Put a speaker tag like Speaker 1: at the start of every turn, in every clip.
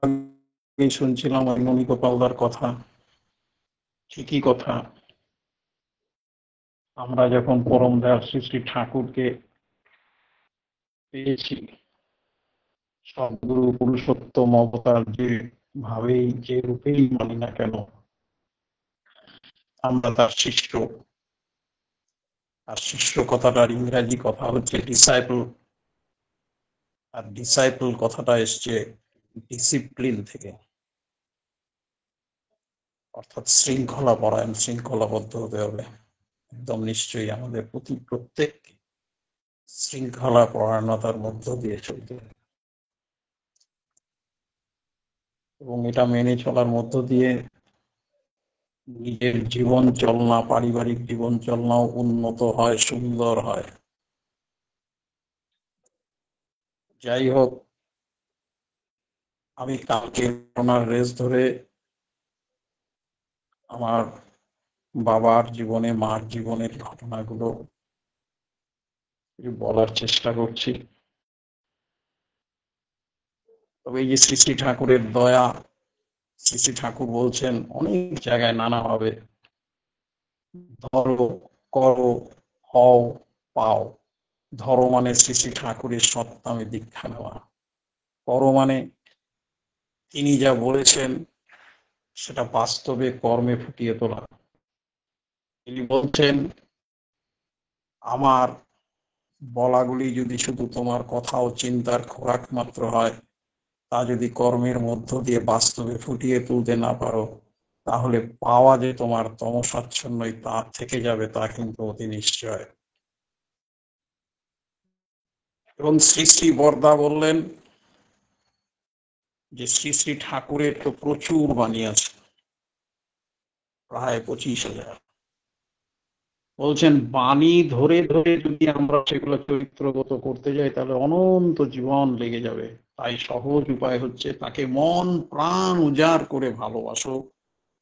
Speaker 1: আগেই শুনছিলাম ওই ননীগোপালদার কথা। ঠিকই কথা। আমরা যখন পরম দয়াল শ্রী শ্রী ঠাকুরকে পেয়েছি, সদ্গুরু পুরুষোত্তম অবতার যে ভাবেই যে রূপেই মানি না কেন, আমরা তার শিষ্য। আর শিষ্য কথাটার ইংরাজি কথা হচ্ছে ডিসাইপল। আর ডিসাইপল কথাটা এসছে ডিসিপ্লিন থেকে, অর্থাৎ শৃঙ্খলা পরায়ণ, শৃঙ্খলাবদ্ধ হতে হবে। একদম নিশ্চয়ই আমাদের প্রতি প্রত্যেক শৃঙ্খলা পরায়ণতার মধ্য দিয়ে চলতে হবে, এবং এটা মেনে চলার মধ্য দিয়ে নিজের জীবন চলনা, পারিবারিক জীবন চলনাও উন্নত হয়, সুন্দর হয়। যাই হোক, আমি কালকে করোনার রেস ধরে আমার বাবার জীবনে, মার জীবনের ঘটনাগুলো বলার চেষ্টা করছি। তবে এই যে শ্রী শ্রী ঠাকুরের দয়া, শ্রী শ্রী ঠাকুর বলছেন অনেক জায়গায় নানাভাবে, ধরো, করো, হও, পাও। ধরো মানে শ্রী শ্রী ঠাকুরের সৎনামে দীক্ষা নেওয়া। করো মানে তিনি যা বলেছেন সেটা বাস্তবে কর্মে ফুটিয়ে তোলা। তিনি বলছেন, আমার বলাগুলি যদি শুধু তোমার কথা ও চিন্তার খোরাক মাত্র হয়, তা যদি কর্মের মধ্য দিয়ে বাস্তবে ফুটিয়ে তুলতে না পারো, তাহলে পাওয়া যে তোমার তমসাচ্ছন্নই তা থেকে যাবে, তা কিন্তু অতি নিশ্চয়। এবং শ্রী শ্রী বরদা বললেন যে শ্রী শ্রী ঠাকুরের তো প্রচুর বাণী আছে, প্রায় 25,000। বলছেন বাণী ধরে ধরে যদি আমরা সেগুলো চরিত্রগত করতে যাই, তাহলে অনন্ত জীবন লেগে যাবে। তাই সহজ উপায় হচ্ছে তাকে মন প্রাণ উজাড় করে ভালোবাসো,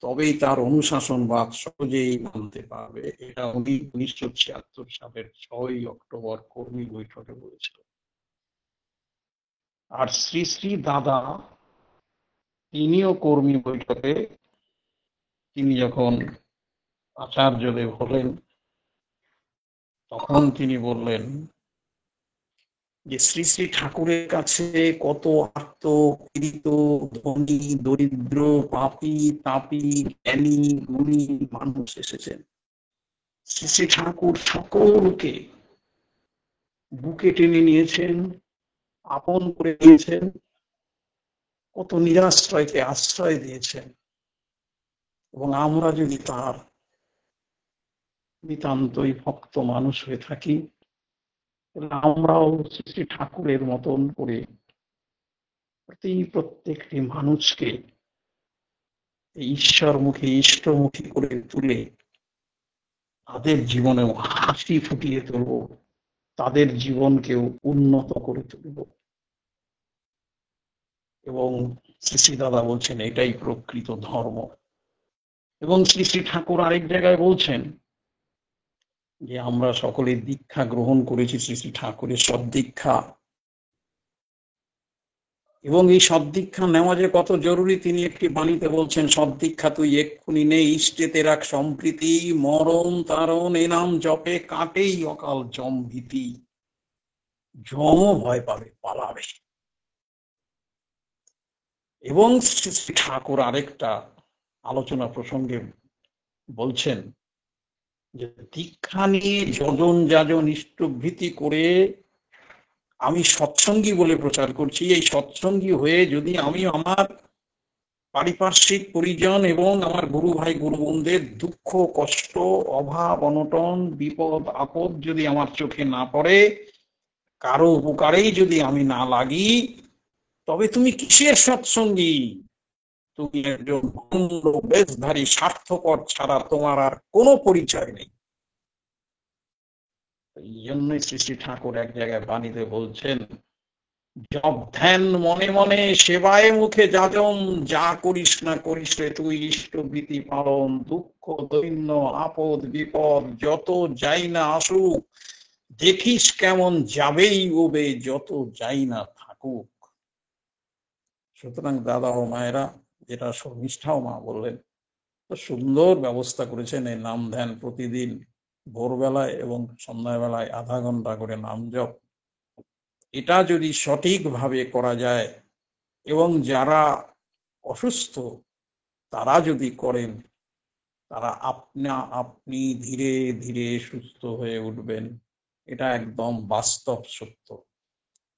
Speaker 1: তবেই তার অনুশাসনবাদ সহজেই মানতে পারবে। এটা উনি 1976 সালের 6ই অক্টোবর কর্মী বৈঠকে বলেছিল। আর শ্রী শ্রী দাদা, তিনিও কর্মী বৈঠকে, তিনি যখন আচার্যদেব হলেন, তখন তিনি বললেন যে শ্রী শ্রী ঠাকুরের কাছে কত আর্ত, পীড়িত, ধনী, দরিদ্র, পাপী, তাপী, জ্ঞানী, গুণী মানুষ এসেছেন। শ্রী শ্রী ঠাকুর সকলকে বুকে টেনে নিয়েছেন, আপন করে নিয়েছেন, কত নিরাশ্রয়কে আশ্রয় দিয়েছেন। এবং আমরা যদি তার নিতান্তই ভক্ত মানুষ হয়ে থাকি, তাহলে আমরাও শ্রী শ্রী ঠাকুরের মতন করে প্রত্যেকটি মানুষকে ঈশ্বরমুখী, ইষ্টমুখী করে তুলে তাদের জীবনেও হাসি ফুটিয়ে তুলব, তাদের জীবনকেও উন্নত করে তুলব। এবং শ্রী শ্রী দাদা বলছেন এটাই প্রকৃত ধর্ম। এবং শ্রী শ্রী ঠাকুর আরেক জায়গায় বলছেন যে আমরা সকলে দীক্ষা গ্রহণ করেছি শ্রী শ্রী ঠাকুরের সদ্দীক্ষা, এবং এই সদ্দীক্ষা নেওয়া যে কত জরুরি তিনি একটি বাণীতে বলছেন, সদ্দীক্ষা তুই এক্ষুনি নেই, ইষ্টেতে রাখ সম্প্রীতি, মরণ তারণ এ নাম জপে কাটেই অকাল জম ভীতি। জমও ভয় পাবে, পালাবে। এবং শ্রী শ্রী ঠাকুর আরেকটা আলোচনা প্রসঙ্গে বলছেন যে দীক্ষা নিয়ে যজন যাজন ইষ্টভীতি করে আমি সৎসঙ্গী বলে প্রচার করছি, এই সৎসঙ্গী হয়ে যদি আমি আমার পারিপার্শ্বিক পরিজন এবং আমার গুরু ভাই গুরু বোনদের দুঃখ, কষ্ট, অভাব, অনটন, বিপদ আপদ যদি আমার চোখে না পড়ে, কারো উপকারেই যদি আমি না লাগি, তবে তুমি কিসের সৎসঙ্গী? তুমি একজন ভণ্ড বেশধারী স্বার্থপর ছাড়া তোমার আর কোনো পরিচয় নেই। এই জন্যই শ্রী শ্রী ঠাকুর এক জায়গায় বাণীতে বলছেন, জপ ধ্যান মনে মনে সেবায় মুখে যাজন, যা করিস না করিস রে তুই ইষ্টভীতি পালন, দুঃখ দৈন্য আপদ বিপদ যত যাই না আসুক, দেখিস কেমন যাবেই ওবে যত যাই না থাকুক। সুতরাং দাদা ও মায়েরা, যেটা শর্মিষ্ঠাও মা বললেন, তো সুন্দর ব্যবস্থা করেছেন এই নাম ধ্যান প্রতিদিন ভোরবেলায় এবং সন্ধ্যাবেলায় আধা ঘন্টা করে নাম জপ। এটা যদি সঠিকভাবে করা যায় এবং যারা অসুস্থ তারা যদি করেন, তারা আপনি ধীরে ধীরে সুস্থ হয়ে উঠবেন। এটা একদম বাস্তব সত্য।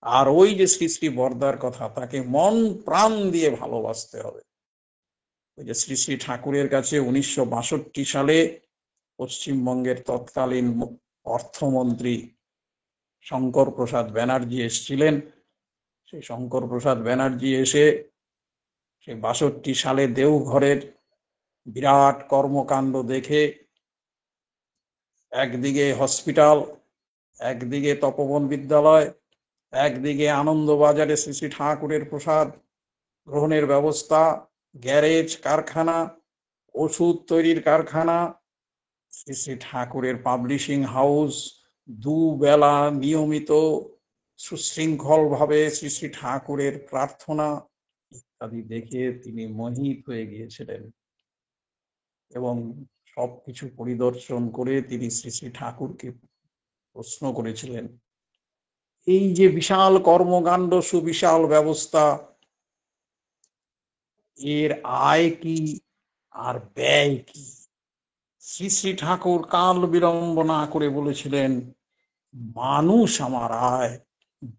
Speaker 1: আর ওই যে শ্রী শ্রী বরদার কথা, তাকে মন প্রাণ দিয়ে ভালোবাসতে হবে। ওই যে শ্রী শ্রী ঠাকুরের কাছে 1962 সালে পশ্চিমবঙ্গের তৎকালীন অর্থমন্ত্রী শঙ্কর প্রসাদ ব্যানার্জি এসেছিলেন। সেই শঙ্কর প্রসাদ ব্যানার্জি এসে সেই 62 সালে দেওঘরের বিরাট কর্মকাণ্ড দেখে, একদিকে হসপিটাল, একদিকে তপবন বিদ্যালয়, একদিকে আনন্দবাজারে শ্রী শ্রী ঠাকুরের প্রসাদ গ্রহণের ব্যবস্থা, গ্যারেজ, কারখানা, ওষুধ তৈরির কারখানা, শ্রী শ্রী ঠাকুরের পাবলিশিং হাউস, দুবেলা নিয়মিত সুশৃঙ্খল ভাবে শ্রী শ্রী ঠাকুরের প্রার্থনা ইত্যাদি দেখে তিনি মোহিত হয়ে গিয়েছিলেন এবং সবকিছু পরিদর্শন করে তিনি শ্রী শ্রী ঠাকুরকে প্রশ্ন করেছিলেন, এই যে বিশাল কর্মকাণ্ড, সুবিশাল ব্যবস্থা, এর আয় কি আর ব্যয় কি? শ্রী শ্রী ঠাকুর কাল বিলম্ব না করে বলেছিলেন, মানুষ আমার আয়,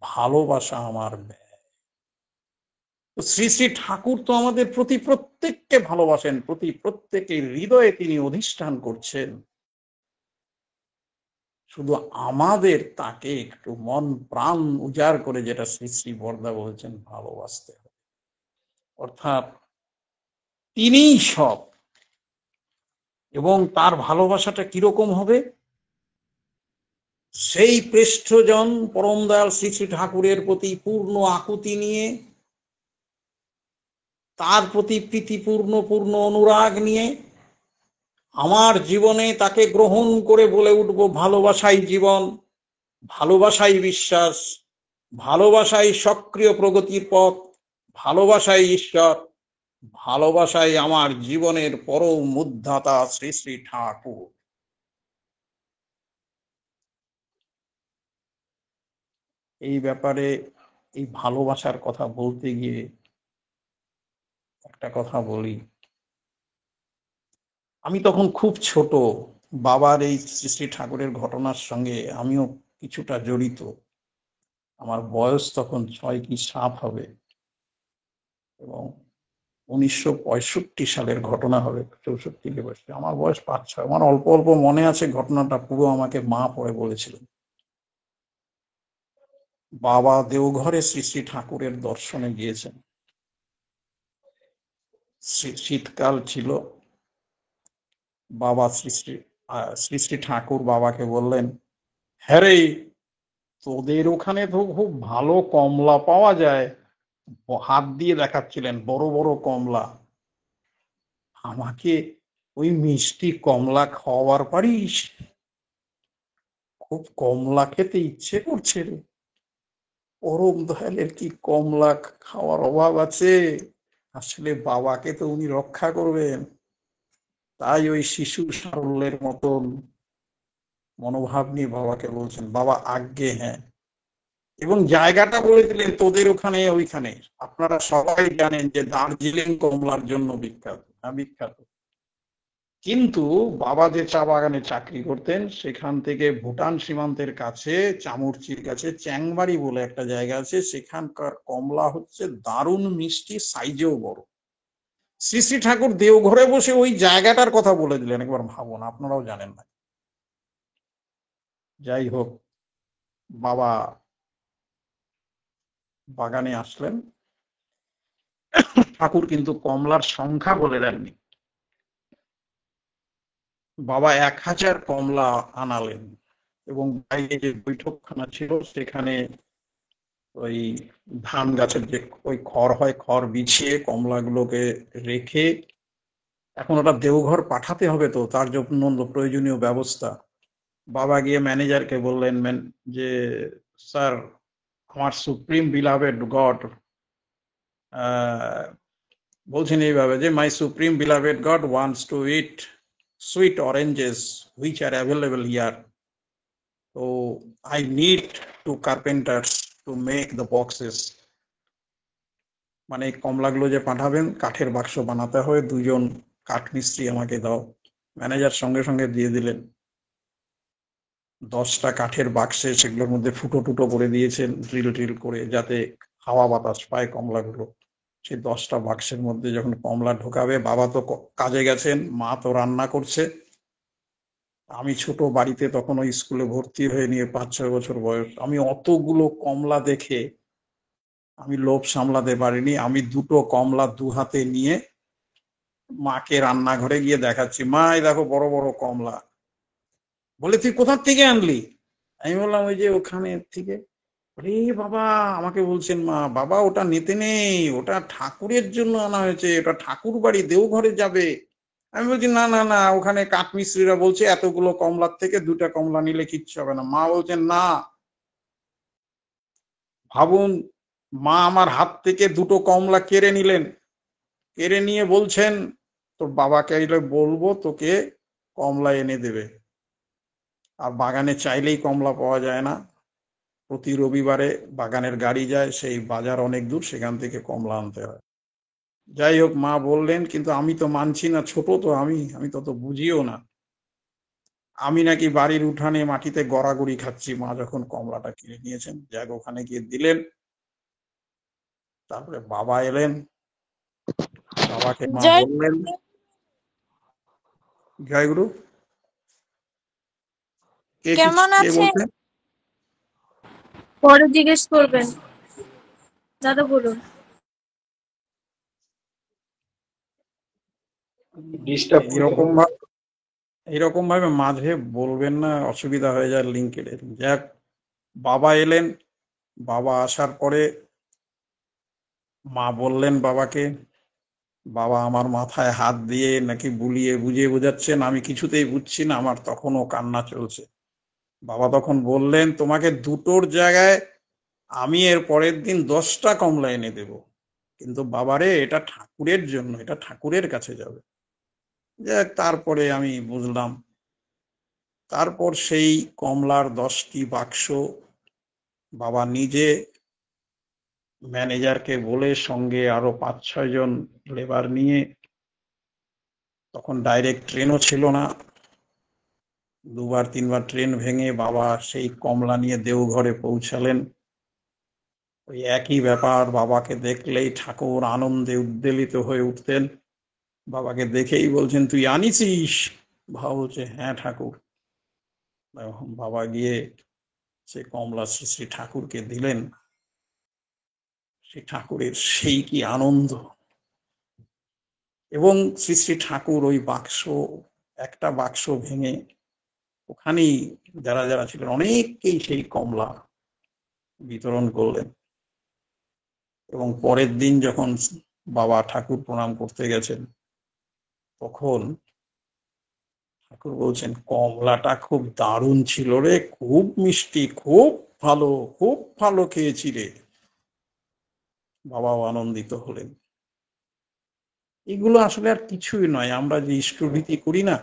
Speaker 1: ভালোবাসা আমার ব্যয়। শ্রী শ্রী ঠাকুর তো আমাদের প্রত্যেককে ভালোবাসেন, প্রত্যেকের হৃদয়ে তিনি অধিষ্ঠান করছেন। শুধু আমাদের তাকে একটু মন প্রাণ উজাড় করে, যেটা শ্রী শ্রী বরদা বলছেন, ভালোবাসতে হবে। অর্থাৎ তিনিই সব। এবং তার ভালোবাসাটা কিরকম হবে? সেই পৃষ্ঠজন পরম দয়াল শ্রী শ্রী ঠাকুরের প্রতি পূর্ণ আকুতি নিয়ে, তার প্রতি প্রীতিপূর্ণ পূর্ণ অনুরাগ নিয়ে আমার জীবনে তাকে গ্রহণ করে বলে উঠবো, ভালোবাসাই জীবন, ভালোবাসাই বিশ্বাস, ভালোবাসাই সক্রিয় প্রগতির পথ, ভালোবাসাই ঈশ্বর, ভালোবাসাই আমার জীবনের পরম উদ্ধাতা শ্রী শ্রী ঠাকুর। এই ব্যাপারে এই ভালোবাসার কথা বলতে গিয়ে একটা কথা বলি। আমি তখন খুব ছোট, বাবার এই শ্রী শ্রী ঠাকুরের ঘটনার সঙ্গে আমিও কিছুটা জড়িত। আমার বয়স তখন 6 কি 7 হবে এবং 1965 সালের ঘটনা হবে, 64 বয়সে। আমার বয়স 5-6। আমার অল্প অল্প মনে আছে ঘটনাটা, পুরো আমাকে মা পড়ে বলেছিলেন। বাবা দেওঘরে শ্রী শ্রী ঠাকুরের দর্শনে গিয়েছেন। শীতকাল ছিল। বাবা শ্রী শ্রী ঠাকুর বাবাকে বললেন, হ্যাঁ রে, তোদের ওখানে তো খুব ভালো কমলা পাওয়া যায়। হাত দিয়ে দেখাচ্ছিলেন বড় বড় কমলা। আমাকে ওই মিষ্টি কমলা খাওয়ার পারিস? খুব কমলা খেতে ইচ্ছে করছে রে। পরম দয়ালের কি কমলা খাওয়ার অভাব আছে? আসলে বাবাকে তো উনি রক্ষা করবেন, তাই ওই শিশু সারল্যের মতন মনোভাব নিয়ে বাবাকে বলছেন, বাবা আজ্ঞে হ্যাঁ। এবং জায়গাটা বলে দিলেন, তোদের ওখানে ওইখানে। আপনারা সবাই জানেন যে দার্জিলিং কমলার জন্য বিখ্যাত, বিখ্যাত। কিন্তু বাবা যে চা বাগানে চাকরি করতেন, সেখান থেকে ভুটান সীমান্তের কাছে চামুরচির কাছে চ্যাংবাড়ি বলে একটা জায়গা আছে, সেখানকার কমলা হচ্ছে দারুণ মিষ্টি, সাইজেও বড়। শ্রী শ্রী ঠাকুর দেওঘরে বসে ওই জায়গাটার কথা বলে দিলেন, একবার ভাবুন, আপনারাও জানেন না। যাই হোক, বাবা বাগানে আসলেন। ঠাকুর কিন্তু কমলার সংখ্যা বলে দেননি। বাবা 1000 কমলা আনালেন এবং বাইরে যে বৈঠকখানা ছিল সেখানে ওই ধান গাছের যে ওই খড় হয়, খড় বিছিয়ে কমলাগুলোকে রেখে, এখন ওটা দেওঘর পাঠাতে হবে, তো তার জন্য প্রয়োজনীয় ব্যবস্থা। বাবা গিয়ে ম্যানেজারকে বললেন যে, স্যার, আমার সুপ্রিম বিলাভেড গড বলছেন এইভাবে যে my supreme beloved God wants to eat sweet oranges which are available here, তো I need to carpenters to make the boxes. মানে কমলাগুলো যে পাঠাবেন কাঠের বাক্স বানাতে হবে, 2জন কাঠ মিস্ত্রি আমাকে দাও। ম্যানেজার সঙ্গে সঙ্গে দিয়ে দিলেন 10টা কাঠের বাক্সে, সেগুলোর মধ্যে ফুটো টুটো করে দিয়েছেন ড্রিল ট্রিল করে, যাতে হাওয়া বাতাস পায় কমলাগুলো। সেই 10টা বাক্সের মধ্যে যখন কমলা ঢোকাবে, বাবা তো কাজে গেছেন, মা তো রান্না করছে, আমি ছোট বাড়িতে তখন ওই স্কুলে ভর্তি হয়ে নিয়ে 5-6 বছর বয়স, আমি অতগুলো কমলা দেখে আমি লোভ সামলাতে পারিনি। আমি 2টো কমলা 2 হাতে নিয়ে মাকে রান্নাঘরে গিয়ে দেখাচ্ছি, মা এই দেখো বড় বড় কমলা। বলে তুই কোথার থেকে আনলি? আমি বললাম ওই যে ওখানে থেকে। আরে বাবা, আমাকে বলছেন মা, বাবা ওটা নিতে নেই, ওটা ঠাকুরের জন্য আনা হয়েছে, ওটা ঠাকুর বাড়ি দেওঘরে যাবে। আমি বলছি না না না, ওখানে কাঠমিস্ত্রিরা বলছে এতগুলো কমলার থেকে 2টা কমলা নিলে কিচ্ছু হবে না। মা বলছেন না। ভাবুন, মা আমার হাত থেকে 2টো কমলা কেড়ে নিলেন, কেড়ে নিয়ে বলছেন তোর বাবাকে এলে বলবো তোকে কমলা এনে দেবে। আর বাগানে চাইলেই কমলা পাওয়া যায় না, প্রতি রবিবারে বাগানের গাড়ি যায়, সেই বাজার অনেক দূর, সেখান থেকে কমলা আনতে হয়। যাই হোক, মা বললেন, কিন্তু আমি তো মানছি না, ছোট তো আমি তত বুঝিও না। আমি নাকি বাড়ির উঠানে মাটিতে গড়াগড়ি খাচ্ছি মা যখন কমলাটা কিনে নিয়েছেন। যাক, ওখানে গিয়ে দিলেন। তারপরে বাবা এলেন, বাবাকে মা
Speaker 2: জয়
Speaker 1: বললেন, জয়গুরু। কে
Speaker 2: কেমন
Speaker 1: কে
Speaker 2: আছেন?
Speaker 1: বলছেন?
Speaker 2: পরে জিজ্ঞেস করবেন। দাদা বলুন।
Speaker 3: ডিস্টার্ব করতে
Speaker 1: এইরকম
Speaker 3: হবে।
Speaker 1: ভাবে এইরকম ভাবে মাঝে বলবেন না, অসুবিধা হয়ে যায়, লিঙ্ক কেটে। যাক, বাবা এলেন। বাবা আসার পরে মা বললেন বাবাকে, বাবা আমার মাথায় হাত দিয়ে নাকি বুলিয়ে বুঝিয়ে বোঝাচ্ছেন, আমি কিছুতেই বুঝছি না, আমার তখনও কান্না চলছে। বাবা তখন বললেন, তোমাকে 2টোর জায়গায় আমি এর পরের দিন 10টা কমলা এনে দেব, কিন্তু বাবারে এটা ঠাকুরের জন্য, এটা ঠাকুরের কাছে যাবে। যাক, তারপরে আমি বুঝলাম। তারপর সেই কমলার 10টি বাক্স বাবা নিজে ম্যানেজারকে বলে, সঙ্গে আরো 5-6 জন লেবার নিয়ে, তখন ডাইরেক্ট ট্রেনও ছিল না, 2-3বার ট্রেন ভেঙে বাবা সেই কমলা নিয়ে দেওঘরে পৌঁছালেন। ওই একই ব্যাপার, বাবাকে দেখলেই ঠাকুর আনন্দে উদ্বেলিত হয়ে উঠতেন। বাবাকে দেখেই বলছেন, তুই আনিছিস? বাবা বলছে, হ্যাঁ ঠাকুর। বাবা গিয়ে সে কমলা শ্রী শ্রী ঠাকুরকে দিলেন। সে ঠাকুরের সেই কি আনন্দ! এবং শ্রী শ্রী ঠাকুর ওই বাক্স, একটা বাক্স ভেঙে ওখানেই যারা যারা ছিলেন অনেককেই সেই কমলা বিতরণ করলেন। এবং পরের দিন যখন বাবা ঠাকুর প্রণাম করতে গেছেন, তখন ঠাকুর বলছেন, কমলাটা খুব দারুণ ছিল রে, খুব মিষ্টি, খুব ভালো খেয়েছি রে। বাবাও আনন্দিত হলেন। এগুলো আসলে আর কিছুই নয়, আমরা যে ইষ্টভীতি করি না,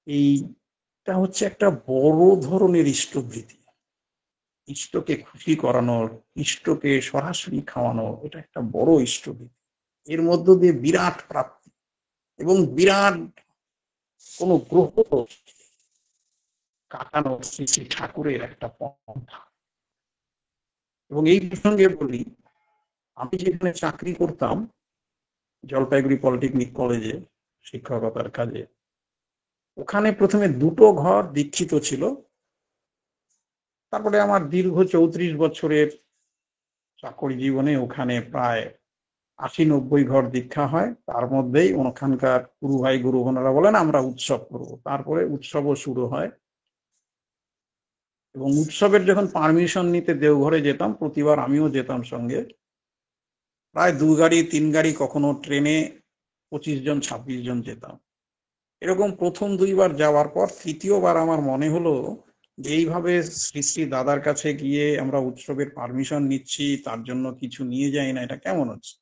Speaker 1: এইটা হচ্ছে একটা বড় ধরনের ইষ্টভীতি। ইষ্টকে খুশি করানোর, ইষ্টকে সরাসরি খাওয়ানো, এটা একটা বড় ইষ্টভীতি। এর মধ্য দিয়ে বিরাট প্রাপ্তি এবং বিরাট কোন গ্রহ কাটানো শ্রী শ্রী ঠাকুরের একটা পন্থা। এবং এই প্রসঙ্গে বলি, আমি যেখানে চাকরি করতাম, জলপাইগুড়ি পলিটেকনিক কলেজে শিক্ষকতার কাজে, ওখানে প্রথমে 2টো ঘর দীক্ষিত ছিল। তারপরে আমার দীর্ঘ 34 বছরের চাকরি জীবনে ওখানে প্রায় 80-90 ঘর দীক্ষা হয়। তার মধ্যেই ওখানকার গুরু ভাই গুরু বোনেরা বলেন আমরা উৎসব করব, তারপরে উৎসবও শুরু হয়। এবং উৎসবের যখন পারমিশন নিতে দেওঘরে যেতাম, প্রতিবার আমিও যেতাম সঙ্গে। প্রায় 2 গাড়ি 3 গাড়ি, কখনো ট্রেনে 25 জন 26 জন যেতাম। এরকম প্রথম 2বার যাওয়ার পর তৃতীয়বার আমার মনে হলো যে এইভাবে শ্রী শ্রী দাদার কাছে গিয়ে আমরা উৎসবের পারমিশন নিচ্ছি, তার জন্য কিছু নিয়ে যাই না, এটা কেমন হচ্ছে?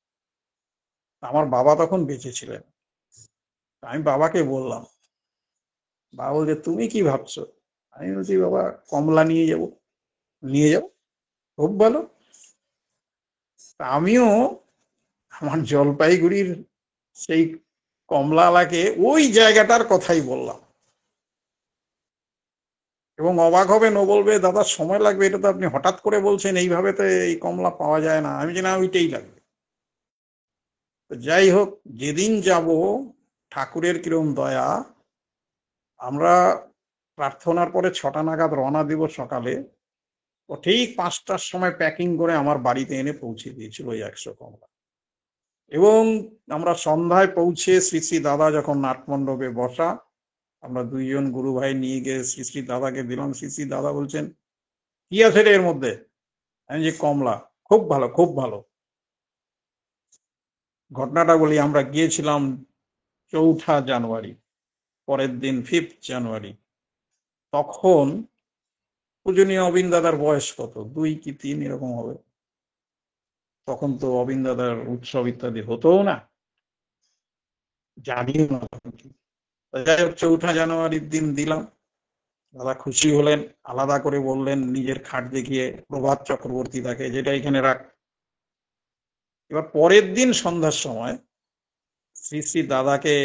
Speaker 1: আমার বাবা তখন বেঁচে ছিলেন। আমি বাবাকে বললাম, বাবা বলছে তুমি কি ভাবছো? আমি বলছি বাবা কমলা নিয়ে যাব। নিয়ে যাও, খুব ভালো। তা আমিও আমার জলপাইগুড়ির সেই কমলালাকে ওই জায়গাটার কথাই বললাম, এবং অবাক হবেন, ও বলবে দাদা সময় লাগবে, এটা তো আপনি হঠাৎ করে বলছেন, এইভাবে তো এই কমলা পাওয়া যায় না। আমি জানি না, ওইটাই লাগবে। তো যাই হোক, যেদিন যাব, ঠাকুরের কিরম দয়া, আমরা প্রার্থনার পরে 6টা নাগাদ রওনা দিব সকালে, ও ঠিক 5টার সময় প্যাকিং করে আমার বাড়িতে এনে পৌঁছে দিয়েছিল ওই 100 কমলা। এবং আমরা সন্ধ্যায় পৌঁছে শ্রী শ্রী দাদা যখন নাটমণ্ডপে বসা, আমরা দুইজন গুরু ভাই নিয়ে গিয়ে শ্রী শ্রী দাদাকে দিলাম। শ্রী শ্রী দাদা বলছেন, কি আছে রে এর মধ্যে? আমি যে কমলা। খুব ভালো, খুব ভালো। ঘটনাটা বলি, আমরা গিয়েছিলাম 4ঠা জানুয়ারি, পরের দিন 5th জানুয়ারি। তখন পূজনীয় অবিন দাদার বয়স কত, 2 কি 3 এরকম হবে। তখন তো অবিন দাদার উৎসব ইত্যাদি হতো না, জানিও না তখন কি। যাই হোক, 4ঠা জানুয়ারির দিন দিলাম। দাদা খুশি হলেন, আলাদা করে বললেন নিজের খাট দেখিয়ে, প্রভাত চক্রবর্তী তাকে, যেটা এখানে রাখ। এবার পরের দিন সন্ধ্যার সময় শ্রী শ্রী দাদাকে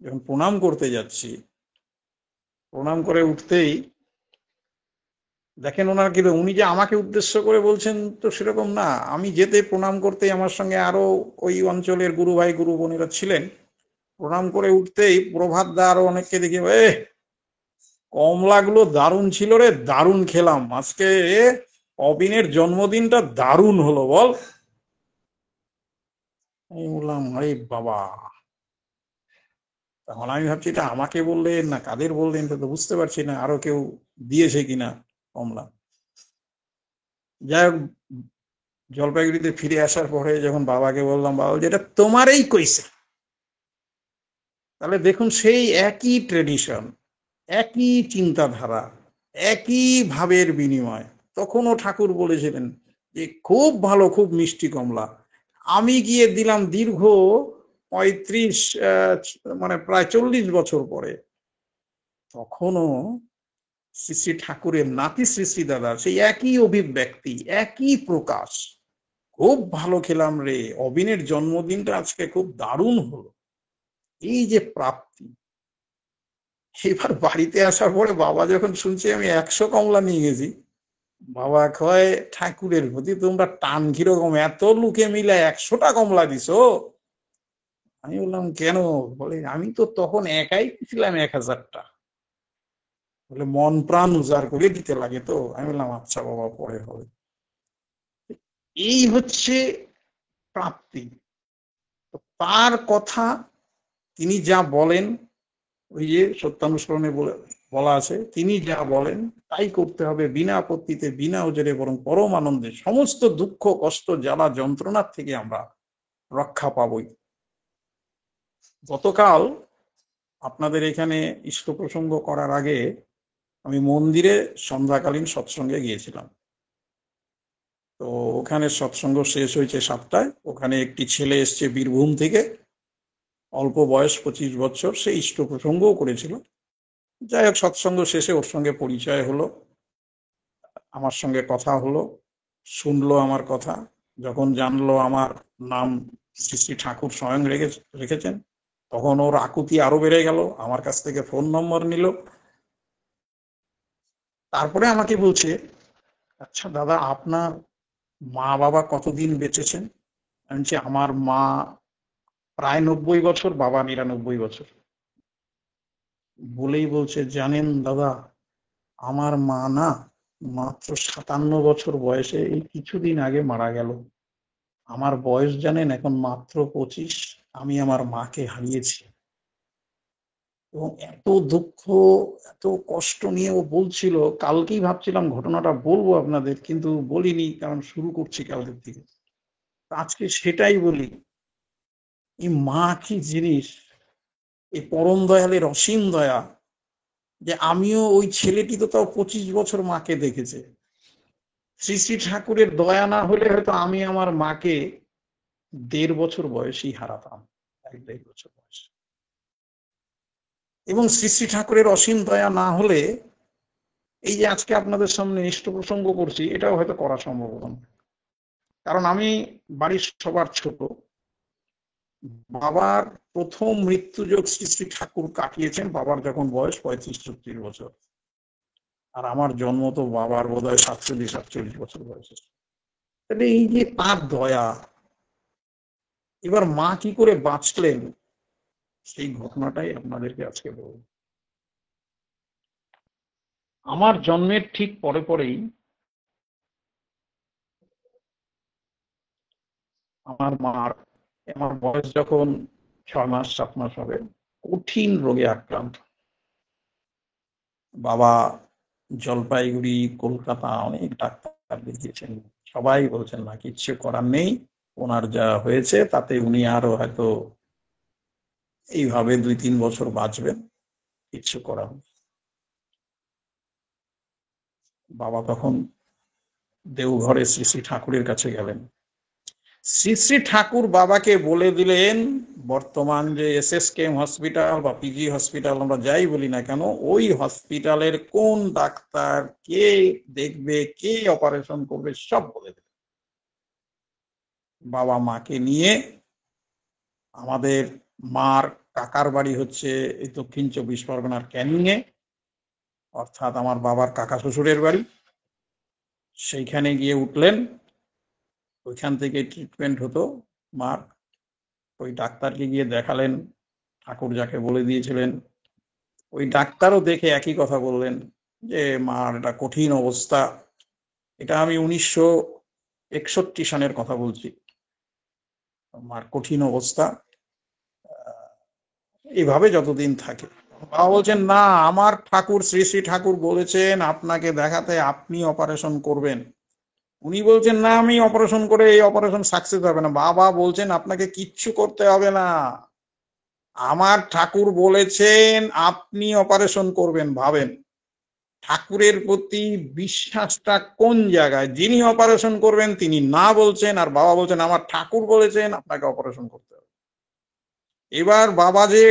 Speaker 1: যখন প্রণাম করতে যাচ্ছি, প্রণাম করে উঠতেই দেখেন ওনার কি, উনি যে আমাকে উদ্দেশ্য করে বলছেন তো সেরকম না। আমি যেতে প্রণাম করতে আমার সঙ্গে আরো ওই অঞ্চলের গুরু ভাই গুরু বোনেরা ছিলেন। প্রণাম করে উঠতেই প্রভাত দা আরো অনেককে দেখে, কমলাগুলো দারুণ ছিল রে, দারুণ খেলাম আজকে, অবিনের জন্মদিনটা দারুণ হলো বল। আমি বললাম আরে বাবা, তখন আমি ভাবছি এটা আমাকে বললেন না কাদের বললেন, তো বুঝতে পারছি না আরো কেউ দিয়েছে কিনা কমলা। যাই হোক, জলপাইগুড়িতে ফিরে আসার পরে যখন বাবাকে বললাম, বাবা যেটা তোমারই কইছে। তাহলে দেখুন, সেই একই ট্রেডিশন, একই চিন্তাধারা, একই ভাবের বিনিময়। তখনও ঠাকুর বলেছিলেন যে খুব ভালো, খুব মিষ্টি কমলা। আমি গিয়ে দিলাম দীর্ঘ 35 মানে প্রায় 40 বছর পরে। তখনও শ্রী শ্রী ঠাকুরের নাতি শ্রী শ্রী দাদা সেই একই অভিব্যক্তি, একই প্রকাশ, খুব ভালো খেলাম রে, অবিনের জন্মদিনটা আজকে খুব দারুণ হলো। এই যে প্রাপ্তি। এবার বাড়িতে আসার পরে বাবা যখন শুনছে আমি 100 কমলা নিয়ে গেছি, বাবা কয় ঠাকুরের প্রতি তোমরা টান কিরকম, এত লোকে মিলে 100টা কমলা দিছো? আমি বললাম কেন? বলে আমি তো তখন একাই ছিলাম 1000টা। বলে মন প্রাণ উজাড় করে দিতে লাগে তো। আমি বললাম আচ্ছা বাবা, পরে হবে। এই হচ্ছে প্রাপ্তি। তার কথা, তিনি যা বলেন, ওই যে সত্যানুসরণে বলা আছে, তিনি যা বলেন তাই করতে হবে, বিনা আপত্তিতে, বিনা ওজরে, বরং পরম আনন্দে। সমস্ত দুঃখ কষ্ট জ্বালা যন্ত্রণার থেকে আমরা রক্ষা পাবই। গতকাল আপনাদের এখানে ইষ্ট প্রসঙ্গ করার আগে আমি মন্দিরে সন্ধ্যাকালীন সৎসঙ্গে গিয়েছিলাম। তো ওখানে সৎসঙ্গ শেষ হয়েছে 7টায়। ওখানে একটি ছেলে এসছে বীরভূম থেকে, অল্প বয়স, 25 বছর, সে ইষ্ট প্রসঙ্গও করেছিল। যাই হোক, সৎসঙ্গ শেষে ওর সঙ্গে পরিচয় হলো, আমার সঙ্গে কথা হলো, শুনলো আমার কথা। যখন জানলো আমার নাম শ্রী শ্রী ঠাকুর স্বয়ং রেখেছেন, তখন ওর আকুতি আরো বেড়ে গেল, আমার কাছ থেকে ফোন নম্বর নিল। তারপরে আমাকে বলছে, আচ্ছা দাদা, আপনার মা বাবা কতদিন বেঁচেছেন? আমি বলছি আমার মা প্রায় 90 বছর, বাবা 99 বছর। বলেই বলছে, জানেন দাদা, আমার মা না মাত্র 57 বছর বয়সে এই কিছুদিন আগে মারা গেল। আমার বয়স জানেন এখন মাত্র 25। আমি আমার মাকে হারিয়েছি। এবং এত দুঃখ, এত কষ্ট নিয়ে ও বলছিল। কালকেই ভাবছিলাম ঘটনাটা বলবো আপনাদের, কিন্তু বলিনি, কারণ শুরু করছি কালকের থেকে। আজকে সেটাই বলি। এই মা কি জিনিস, এই পরম দয়ালের অসীম দয়া, যে আমিও ওই ছেলেটি তো তাও 25 বছর মাকে দেখেছে। শ্রী শ্রী ঠাকুরের দয়া না হলে হয়তো আমি আমার মাকে 1.5 বছর বয়সেই হারাতাম, 1-1.5 বছর বয়স। এবং শ্রী শ্রী ঠাকুরের অসীম দয়া না হলে এই যে আজকে আপনাদের সামনে ইষ্ট প্রসঙ্গ করছি, এটাও হয়তো করা সম্ভব হতো না। কারণ আমি বাড়ির সবার ছোট। বাবার প্রথম মৃত্যুযোগ শ্রী শ্রী ঠাকুর কাটিয়েছেন বাবার যখন বয়স 35-36 বছর, আর আমার জন্ম তো বাবার বোধহয় 47-48 বছর বয়সে। তাহলে এই যে তার দয়া, এবার মা কি করে বাঁচলেন সেই ঘটনাটাই আপনাদেরকে আজকে বলব। আমার জন্মের ঠিক পরে পরেই আমার বয়স যখন 6 মাস 7 মাস হবে, কঠিন রোগে আক্রান্ত। বাবা জলপাইগুড়ি, কলকাতা অনেক ডাক্তার দেখিয়েছেন, সবাই বলছেন না কিচ্ছু করার নেই, ওনার যা হয়েছে তাতে উনি আরো হয়তো এইভাবে 2-3 বছর বাঁচবেন, কিচ্ছু করার নেই। বাবা তখন দেওঘরে শ্রী শ্রী ঠাকুরের কাছে গেলেন। শ্রী শ্রী ঠাকুর বাবাকে বলে দিলেন, বর্তমান যে SSKM হসপিটাল বা PG হসপিটাল আমরা যাই বলি না কেন, ওই হসপিটালের কোন ডাক্তার কে দেখবে, কে অপারেশন করবে সব বলে দিলেন। বাবা মাকে নিয়ে, আমাদের মার কাকার বাড়ি হচ্ছে এই দক্ষিণ 24 পরগনার ক্যানিংয়ে, অর্থাৎ আমার বাবার কাকা শ্বশুরের বাড়ি, সেইখানে গিয়ে উঠলেন। ওইখান থেকে ট্রিটমেন্ট হতো মার। ওই ডাক্তারকে গিয়ে দেখালেন, ঠাকুর যাকে বলে দিয়েছিলেন। ওই ডাক্তারও দেখে একই কথা বললেন যে মার এটা কঠিন অবস্থা। এটা আমি 1961 সালের কথা বলছি। মার কঠিন অবস্থা, এইভাবে যতদিন থাকে। বাবা বলছেন না, আমার ঠাকুর শ্রী শ্রী ঠাকুর বলেছেন আপনাকে দেখাতে, আপনি অপারেশন করবেন। উনি বলছেন না, আমি অপারেশন করে এই অপারেশন সাকসেস হবে না। বাবা বলছেন আপনাকে কিচ্ছু করতে হবে না, আমার ঠাকুর বলেছেন আপনি অপারেশন করবেন। ভাবেন ঠাকুরের প্রতি বিশ্বাসটা কোন জায়গায়! যিনি অপারেশন করবেন তিনি না বলছেন, আর বাবা বলছেন আমার ঠাকুর বলেছেন আপনাকে অপারেশন করতে হবে। এবার বাবা যে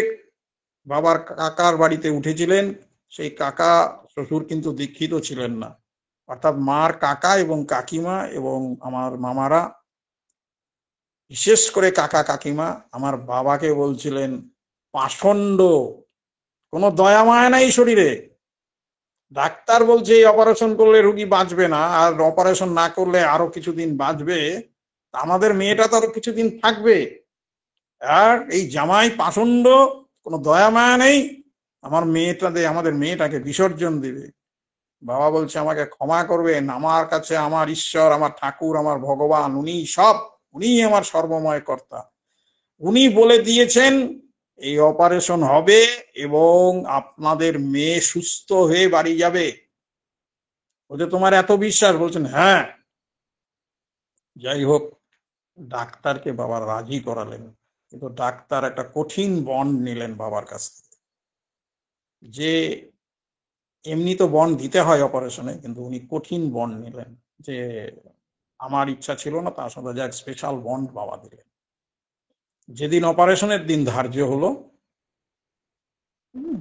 Speaker 1: বাবার কাকার বাড়িতে উঠেছিলেন, সেই কাকা শ্বশুর কিন্তু দীক্ষিত ছিলেন না, অর্থাৎ মার কাকা এবং কাকিমা এবং আমার মামারা, বিশেষ করে কাকা কাকিমা আমার বাবাকে বলছিলেন পাষণ্ড, কোনো দয়া মায়া নাই শরীরে। ডাক্তার বলছে এই অপারেশন করলে রুগী বাঁচবে না, আর অপারেশন না করলে আরো কিছুদিন বাঁচবে, আমাদের মেয়েটা তো আরো কিছুদিন থাকবে। আর এই জামাই পাষণ্ড, কোনো দয়া মায়া নেই, আমাদের মেয়েটাকে বিসর্জন দিবে। বাবা বলছে আমাকে ক্ষমা করবেন, আমার কাছে আমার ঈশ্বর, আমার ঠাকুর, আমার ভগবান, উনি আমার সর্বময় কর্তা। উনি বলে দিয়েছেন এই অপারেশন হবে এবং আপনাদের মেয়ে সুস্থ হয়ে বাড়ি যাবে। বলছে তোমার এত বিশ্বাস? বলছেন হ্যাঁ। যাই হোক, ডাক্তারকে বাবা রাজি করালেন, কিন্তু ডাক্তার একটা কঠিন বন্ড নিলেন বাবার কাছ থেকে, যে এমনি তো বন্ড দিতে হয় অপারেশনে, কিন্তু উনি কঠিন বন্ড নিলেন যে আমার ইচ্ছা ছিল না, তার সাথে যাক স্পেশাল বন্ড বাবা দিলেন। যেদিন অপারেশনের দিন ধার্য হলো,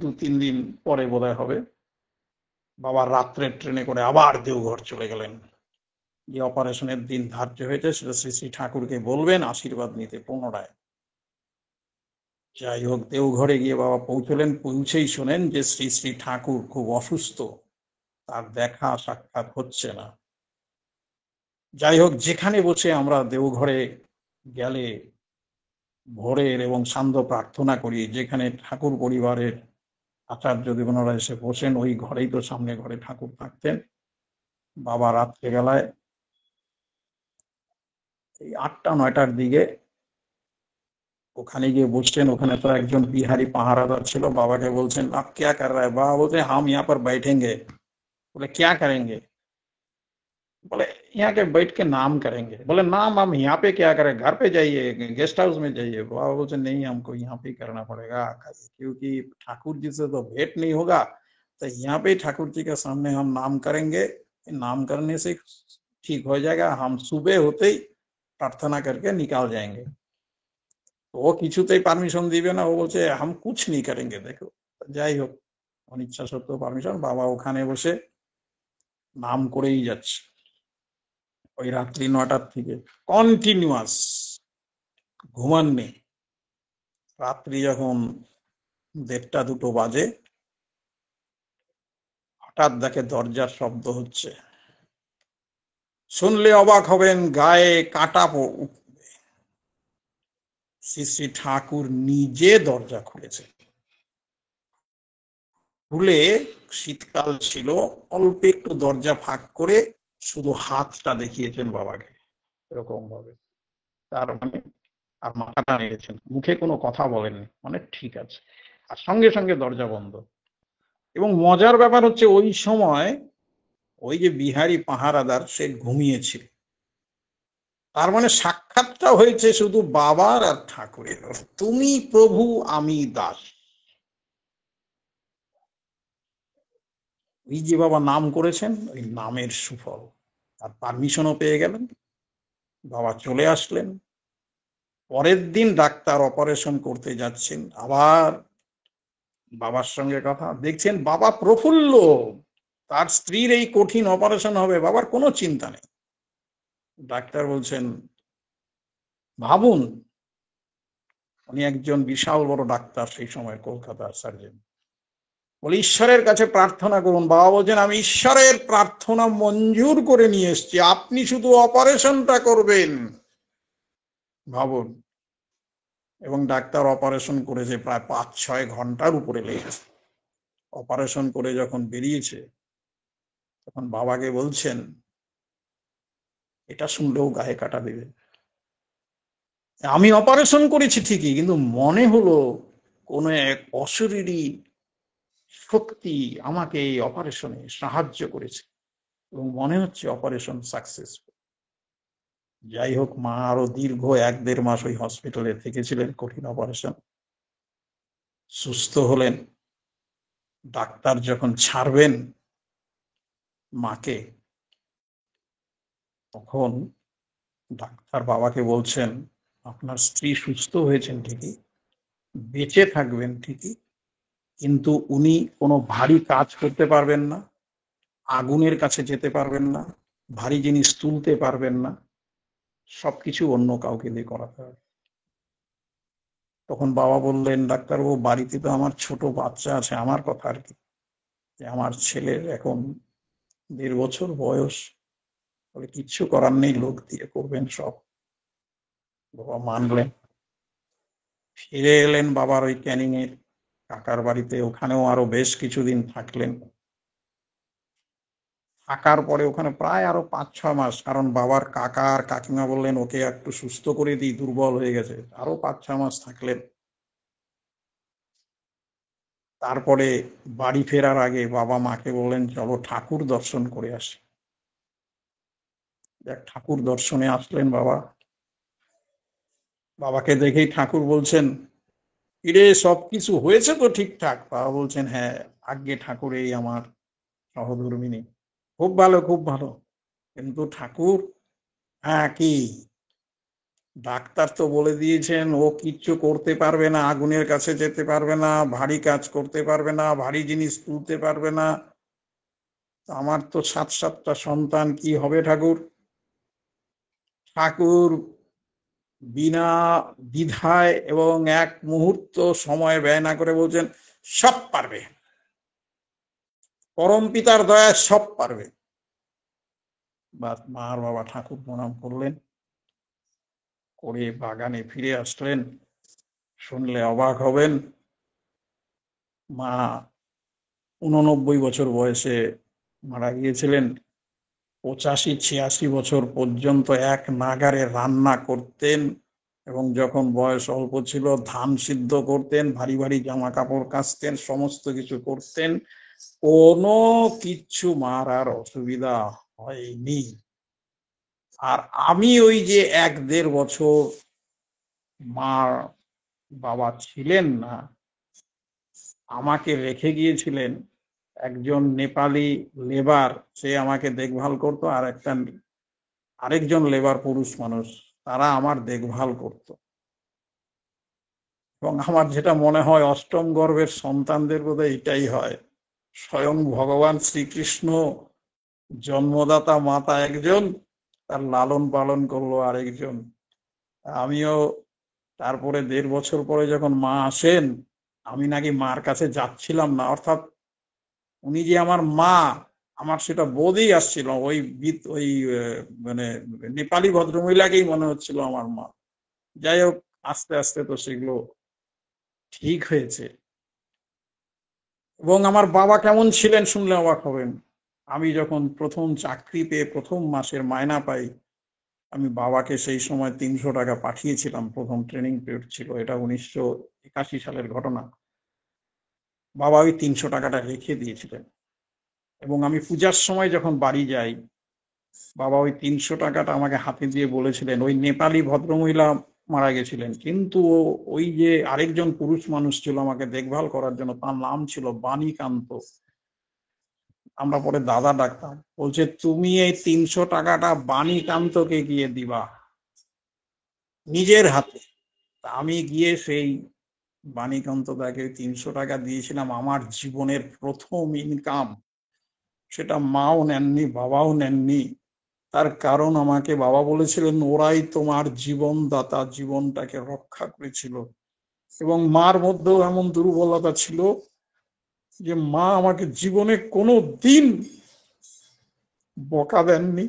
Speaker 1: 2-3 দিন পরে বোধহয় হবে, বাবা রাত্রের ট্রেনে করে আবার দেওঘর চলে গেলেন। যে অপারেশনের দিন ধার্য হয়েছে সেটা শ্রী শ্রী ঠাকুরকে বলবেন, আশীর্বাদ নিতে পুনরায়। যাই হোক, দেওঘরে গিয়ে বাবা পৌঁছলেন। পৌঁছেই শোনেন যে শ্রী শ্রী ঠাকুর খুব অসুস্থ, তার দেখা সাক্ষাৎ হচ্ছে না। যাই হোক, যেখানে বসে আমরা দেওঘরে গেলে ভোরের এবং সান্ধ্য প্রার্থনা করি, যেখানে ঠাকুর পরিবারের আচার্য দেবনারা এসে বসেন, ওই ঘরেই তো সামনে ঘরে ঠাকুর থাকতেন। বাবা রাত্রে বেলায় এই 8টা 9টার দিকে ওখানে গিয়ে বসছেন। ওখানে তো একজন বিহারি পাহারাদার ছিল। বাবাকে বলছেন আপ क्या कर रहा है? बाबा बोलते हम यहाँ पर बैठेंगे। बोले क्या करेंगे? बोले यहाँ के बैठ के नाम करेंगे। बोले नाम हम यहाँ पे क्या करें, घर पे जाइए, गेस्ट हाउस में जाइए। बाबा बोलते नहीं, हमको यहाँ पे ही करना पड़ेगा, क्योंकि ठाकुर जी से तो भेंट नहीं होगा, तो यहाँ पे ठाकुर जी के सामने हम नाम करेंगे, नाम करने से ठीक हो जाएगा, हम सुबह होते ही प्रार्थना करके निकाल जाएंगे। तो वो কিছুতেই পারমিশন দিবে না, ও বলছে हम कुछ नहीं करेंगे। देखो যাই হোক, অনিচ্ছা সত্ত্বেও পারমিশন, বাবা ওখানে বসে নাম করেই যাচ্ছে ওই রাত্রি 9টার থেকে কন্টিনিউয়াস, ঘুমাননি। রাত্রি যখন 1:30-2টো বাজে, হঠাৎ দেখে দরজার শব্দ হচ্ছে। শুনলে অবাক হবেন, গায়ে কাঁটা উঠবে। শ্রী শ্রী ঠাকুর নিজে দরজা খুলেছে। খুলে, শীতকাল ছিল, অল্প একটু দরজা ফাঁক করে শুধু হাতটা দেখিয়েছেন বাবাকে এরকম ভাবে, তার মানে আর মাথাটা নেড়েছেন, মুখে কোনো কথা বলেননি, মানে ঠিক আছে। আর সঙ্গে সঙ্গে দরজা বন্ধ। এবং মজার ব্যাপার হচ্ছে ওই সময় ওই যে বিহারী পাহারাদার সে ঘুমিয়েছিল। তার মানে সাক্ষাৎটা হয়েছে শুধু বাবার আর ঠাকুরের। তুমি প্রভু আমি দাস। ওই যে বাবা নাম করেছেন, ওই নামের সুফল। আর পারমিশনও পেয়ে গেলেন, বাবা চলে আসলেন। পরের দিন ডাক্তার অপারেশন করতে যাচ্ছেন, আবার বাবার সঙ্গে কথা, দেখছেন বাবা প্রফুল্ল, তার স্ত্রীর এই কঠিন অপারেশন হবে, বাবার কোনো চিন্তা নেই। ডাক্তার বলছেন, ভাবুন, উনি একজন বিশাল বড় ডাক্তার সেই সময়, কলকাতার সার্জন। বলে ঈশ্বরের কাছে প্রার্থনা করুন। বাবা বলছেন, আমি ঈশ্বরের প্রার্থনা মঞ্জুর করে নিয়ে এসেছি, আপনি শুধু অপারেশনটা করবেন। ভাবুন। এবং ডাক্তার অপারেশন করেছে প্রায় 5-6 ঘন্টার উপরে লেগেছে। অপারেশন করে যখন বেরিয়েছে, তখন বাবাকে বলছেন, এটা শুনলেও গায়ে কাটা দেবে। আমি অপারেশন করেছি ঠিকই, কিন্তু মনে হলো কোন এক অশরীরী শক্তি আমাকে এই অপারেশনে সাহায্য করেছে এবং মনে হচ্ছে অপারেশন সাকসেসফুল। যাই হোক, মা আরো দীর্ঘ 1-1.5 মাস ওই হসপিটালে থেকেছিলেন, কঠিন অপারেশন। সুস্থ হলেন। ডাক্তার যখন ছাড়বেন মাকে, তখন ডাক্তার বাবাকে বলছেন, আপনার স্ত্রী সুস্থ হয়েছেন ঠিকই, বেঁচে থাকবেন ঠিকই, কিন্তু উনি কোনো ভারী কাজ করতে পারবেন না, আগুনের কাছে যেতে পারবেন না, ভারী জিনিস তুলতে পারবেন না, সবকিছু অন্য কাউকে দিয়ে করাতে হবে। তখন বাবা বললেন, ডাক্তারবাবু, বাড়িতে তো আমার ছোট বাচ্চা আছে, আমার কথা আর কি, যে আমার ছেলের এখন 1.5 বছর বয়স, বলে কিচ্ছু করার নেই, লোক দিয়ে করবেন সব। বাবা মানলেন। ফিরে এলেন বাবার ওই ক্যানিং এর কাকার বাড়িতে, ওখানেও আরো বেশ কিছুদিন থাকলেন। থাকার পরে ওখানে প্রায় আরো 5-6 মাস, কারণ বাবার কাকা আর কাকিমা বললেন ওকে একটু সুস্থ করে দিই, দুর্বল হয়ে গেছে, আরো 5-6 মাস থাকলেন। তারপরে বাড়ি ফেরার আগে বাবা মাকে বললেন, চলো ঠাকুর দর্শন করে আসি। দেখ, ঠাকুর দর্শনে আসলেন বাবা। বাবাকে দেখেই ঠাকুর বলছেন, ইরে সবকিছু হয়েছে তো ঠিকঠাক? বাবা বলছেন, হ্যাঁ আজ্ঞে ঠাকুর, এই আমার সহধর্মিনী। খুব ভালো, খুব ভালো। কিন্তু ঠাকুর, হ্যাঁ কি? ডাক্তার তো বলে দিয়েছেন ও কিচ্ছু করতে পারবে না, আগুনের কাছে যেতে পারবে না, ভারী কাজ করতে পারবে না, ভারী জিনিস তুলতে পারবে না। আমার তো 7-7টা সন্তান, কি হবে ঠাকুর? ঠাকুর বিনা দ্বিধায় এবং এক মুহূর্ত সময় ব্যয় না করে বলছেন, সব পারবে, পরম পিতার দয়ায় সব পারবে। মা আর বাবা ঠাকুর প্রণাম করলেন, করে বাগানে ফিরে আসলেন। শুনলে অবাক হবেন, মা 89 বছর বয়সে মারা গিয়েছিলেন। 85-86 বছর পর্যন্ত এক নাগারে রান্না করতেন, এবং যখন বয়স অল্প ছিল ধান সিদ্ধ করতেন, ভারী ভারী জামা কাপড় কাচতেন, সমস্ত কিছু করতেন, কোনো কিচ্ছু মার আর অসুবিধা হয়নি। আর আমি ওই যে 1-1.5 বছর মা বাবা ছিলেন না, আমাকে রেখে গিয়েছিলেন, একজন নেপালি লেবার সে আমাকে দেখভাল করতো, আর আরেকজন লেবার পুরুষ মানুষ তারা আমার দেখভাল করত। এবং আমার যেটা মনে হয় অষ্টম গর্ভের সন্তানদের বোধহয় এটাই হয়, স্বয়ং ভগবান শ্রীকৃষ্ণ জন্মদাতা মাতা একজন, তার লালন পালন করলো আরেকজন। আমিও তারপরে ১.৫ বছর পরে যখন মা আসেন, আমি নাকি মার কাছে যাচ্ছিলাম না, অর্থাৎ উনি যে আমার মা, আমার সেটা বোধই আসছিল, ওই মানে নেপালি ভদ্রমহিলাকেই মনে হচ্ছিল আমার মা। যাই হোক, আস্তে আস্তে তো সেগুলো ঠিক হয়েছে। এবং আমার বাবা কেমন ছিলেন শুনলে অবাক হবেন। আমি যখন প্রথম চাকরি পেয়ে প্রথম মাসের মায়না পাই, আমি বাবাকে সেই সময় ৩০০ টাকা পাঠিয়েছিলাম, প্রথম ট্রেনিং পিরিয়ড ছিল, এটা ১৯৮১ সালের ঘটনা। বাবা ওই ৩০০ টাকাটা রেখে দিয়েছিলেন, এবং আমি পূজার সময় যখন বাড়ি যাই, বাবা ওই ৩০০ টাকাটা আমাকে হাতে দিয়ে বলেছিলেন, ওই নেপালি ভদ্রমহিলা মারা গেছিলেন, কিন্তু ওই যে আরেকজন পুরুষ মানুষ ছিল আমাকে দেখভাল করার জন্য, তার নাম ছিল বাণীকান্ত, আমরা পরে দাদা ডাকতাম। বলছে, তুমি এই ৩০০ টাকাটা বাণীকান্তকে গিয়ে দিবা নিজের হাতে। আমি গিয়ে সেই বাণীকান্ত দাকে ৩০০ টাকা দিয়েছিলাম, আমার জীবনের প্রথম ইনকাম। সেটা মাও নেননি, বাবাও নেননি। তার কারণ আমাকে বাবা বলেছিলেন, ওরাই তোমার জীবনদাতা, জীবনটাকে রক্ষা করেছিল। এবং মার মধ্যেও এমন দুর্বলতা ছিল যে মা আমাকে জীবনে কোনো দিন বকা দেননি,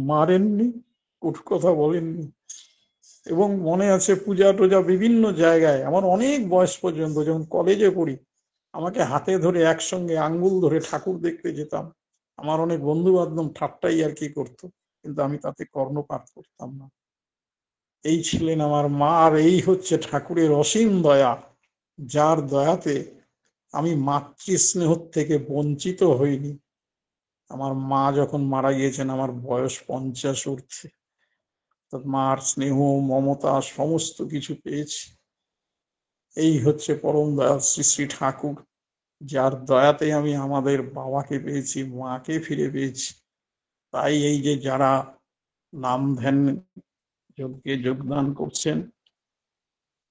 Speaker 1: মারেননি, কটু কথা বলেননি। এবং মনে আছে পূজা টুজা বিভিন্ন জায়গায় আমার অনেক বয়স পর্যন্ত, যখন কলেজে পড়ি, আমাকে হাতে ধরে একসঙ্গে আঙ্গুল ধরে ঠাকুর দেখতে যেতাম। আমার অনেক বন্ধু বান্ধব ঠাট্টাই আর কি করতো, কিন্তু আমি তাতে কর্ণপাত করতাম না। এই ছিলেন আমার মা, আর এই হচ্ছে ঠাকুরের অসীম দয়া, যার দয়াতে আমি মাতৃস্নেহ থেকে বঞ্চিত হইনি। আমার মা যখন মারা গিয়েছেন আমার বয়স ৫০ ঊর্ধ্বে, মার স্নেহ মমতা সমস্ত কিছু পেয়েছি। এই হচ্ছে পরম দয়াল শ্রী শ্রী ঠাকুর, যার দয়াতে আমি আমাদের বাবাকে পেয়েছি, মাকে ফিরে পেয়েছি। তাই এই যে যারা নাম ধ্যান যজ্ঞে যোগদান করছেন,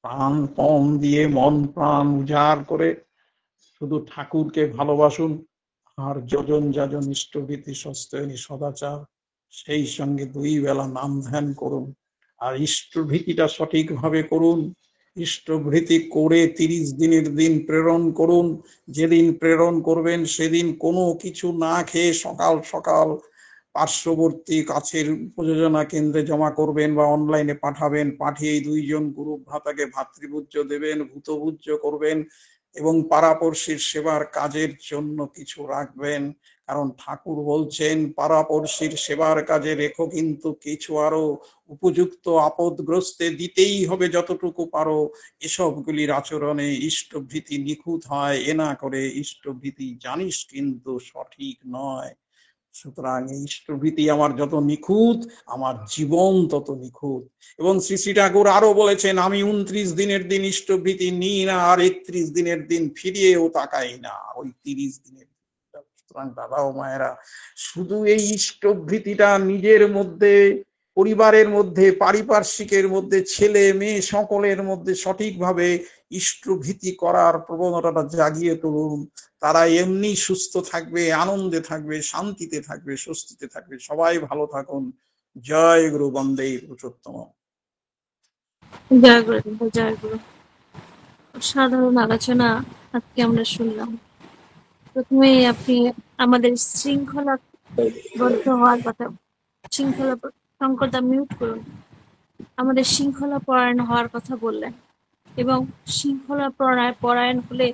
Speaker 1: প্রাণ পণ দিয়ে মন প্রাণ উজাড় করে শুধু ঠাকুরকে ভালোবাসুন, আর যজন যাজন ইষ্টভীতি সস্তয়নী সদাচার, সেই সঙ্গে ২ বেলা নাম ধ্যান করুন। আর ইষ্টভীতিটা সঠিকভাবে করুন। ইষ্টভীতি করে ৩০ দিনের দিন প্রেরণ করুন। যেদিন প্রেরণ করবেন সেদিন কোনো কিছু না খেয়ে সকাল সকাল পার্শ্ববর্তী কাছের প্রযোজনা কেন্দ্রে জমা করবেন বা অনলাইনে পাঠাবেন। পাঠিয়ে ২ জন গুরু ভ্রাতাকে ভাতৃপূজ্য দেবেন, ভূতপূজ্য করবেন, এবং পাড়াপড়শির সেবার কাজের জন্য কিছু রাখবেন। কারণ ঠাকুর বলছেন, পাড়াপড়শির সেবার কাজে রেখো কিন্তু কিছু আরো, উপযুক্ত আপদগ্রস্তে দিতেই হবে যতটুকু পারো। এসবগুলির আচরণে ইষ্টভীতি নিখুঁত হয়, এ না করে ইষ্টভীতি জানিস কিন্তু সঠিক নয়। সুতরাং এই ইষ্টভীতি আমার যত নিখুঁত, আমার জীবন তত নিখুঁত। এবং শ্রী শ্রী ঠাকুর আরো বলেছেন, আমি ২৯ দিনের দিন ইষ্টভীতি নিই না, আর ৩১ দিনের দিন ফিরিয়েও তাকাই না, ওই ৩০ দিনের। সুতরাং দাদা ও মায়েরা, শুধু এই ইষ্টভীতিটা নিজের মধ্যে, পরিবারের মধ্যে, পারিপার্শ্বিকের মধ্যে, ছেলে মেয়ে সকলের মধ্যে সঠিকভাবে ইষ্টভীতি করার প্রবণতাটা জাগিয়ে তুলুন। তারা এমনি সুস্থ থাকবে, আনন্দে থাকবে, শান্তিতে থাকবে, স্বস্তিতে থাকবে। সবাই ভালো থাকুন। জয় গুরু, বন্দে পুরুষোত্তম।
Speaker 2: জয় গুরু, জয় গুরু। সাধারণ আলোচনা আজকে আমরা শুনলাম। প্রথমে আপনি আমাদের শৃঙ্খলাবদ্ধ হওয়ার কথা, শৃঙ্খলা, শঙ্করদা মিউট করুন, আমাদের শৃঙ্খলা পরায়ণ হওয়ার কথা বললেন। এবং শৃঙ্খলা পরায়ণ হলে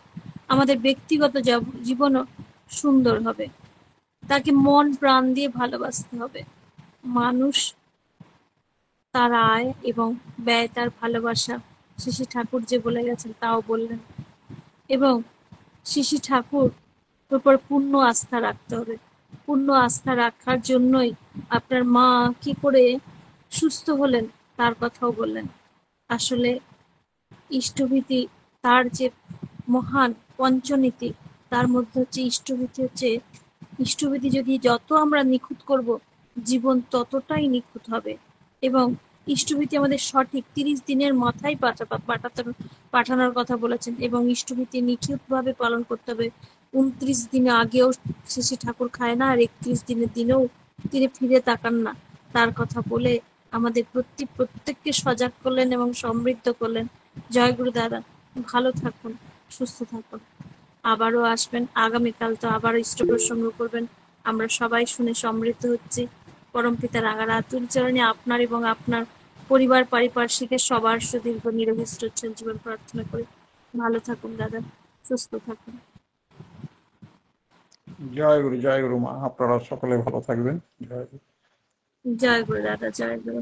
Speaker 2: আমাদের ব্যক্তিগত জীবনও সুন্দর হবে। তাকে মন প্রাণ দিয়ে ভালোবাসতে হবে। মানুষ তার আয় এবং ব্যয় তার ভালোবাসা, শ্রী ঠাকুর যে বলে গেছেন তাও বললেন। এবং শ্রী ঠাকুর উপর পূর্ণ আস্থা রাখতে হবে। পূর্ণ আস্থা রাখার জন্যই আপনার মা কি করে সুস্থ হলেন তার কথাও বললেন। আসলে ইষ্টভীতি তার যে মহান পঞ্চনীতি, তার মধ্যে হচ্ছে ইষ্টভীতি হচ্ছে, ইষ্টভীতি যদি যত আমরা নিখুঁত করব, জীবন ততটাই নিখুঁত হবে। এবং ইষ্টভীতি আমাদের সঠিক 30 দিনের মাথায় পাঠানোর কথা বলেছেন, এবং ইষ্টভীতি নিখুঁতভাবে পালন করতে হবে। 29 দিনে আগেও শেষে ঠাকুর খায় না, আর 31 দিনের দিনেও তিনি ফিরে তাকান না। তার কথা বলে আমাদের প্রত্যেককে সজাগ করলেন এবং সমৃদ্ধ করলেন। জয় গুরু দাদা, ভালো থাকুন, সুস্থ থাকুন। আবারও আসবেন, আগামীকাল তো আবারও ইষ্ট প্রসঙ্গ করবেন। আমরা সবাই শুনে সমৃদ্ধ হচ্ছি। পরমপিতা রাঙা আতুল চরণে আপনার এবং আপনার পরিবার পারিপার্শ্বিকের সবার সুদীর্ঘ নিরোগী সচ্ছল জীবন প্রার্থনা করি। ভালো থাকুন দাদা, সুস্থ থাকুন।
Speaker 1: জয় গুরু মা, আপনারা সকলে ভালো থাকবেন। জয় গুরু।
Speaker 2: জয় গুরু দাদা, জয় গুরু।